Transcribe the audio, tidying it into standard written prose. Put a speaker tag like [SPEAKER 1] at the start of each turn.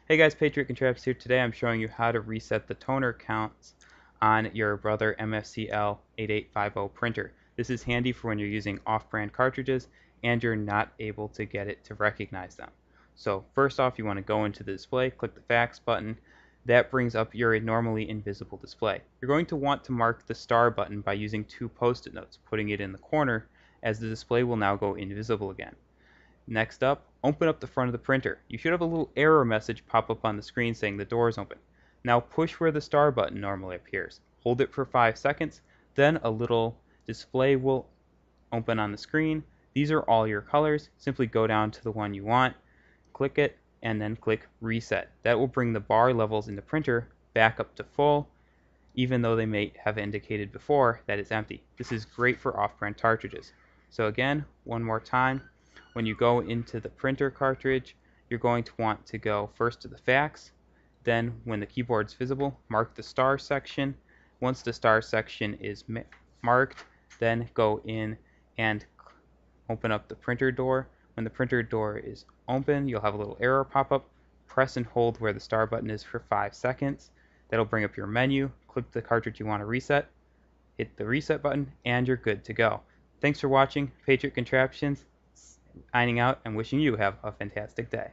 [SPEAKER 1] Hey guys, Patriot Contraptions here. Today I'm showing you how to reset the toner counts on your Brother MFC-L8850 printer. This is handy for when you're using off-brand cartridges and you're not able to get it to recognize them. So first off, you want to go into the display, click the fax button. That brings up your normally invisible display. You're going to want to mark the star button by using two post-it notes, putting it in the corner, as the display will now go invisible again. Next up, open up the front of the printer. You should have a little error message pop up on the screen saying the door is open. Now push where the star button normally appears. Hold it for 5 seconds, then a little display will open on the screen. These are all your colors. Simply go down to the one you want, click it, and then click Reset. That will bring the bar levels in the printer back up to full, even though they may have indicated before that it's empty. This is great for off-brand cartridges. So again, one more time. When you go into the printer cartridge, you're going to want to go first to the fax, then when the keyboard's visible, mark the star section. Once the star section is marked, then go in and open up the printer door. When the printer door is open, you'll have a little error pop up. Press and hold where the star button is for 5 seconds. That'll bring up your menu. Click the cartridge you want to reset, hit the reset button, and you're good to go. Thanks for watching. Patriot Contraptions signing out and wishing you have a fantastic day.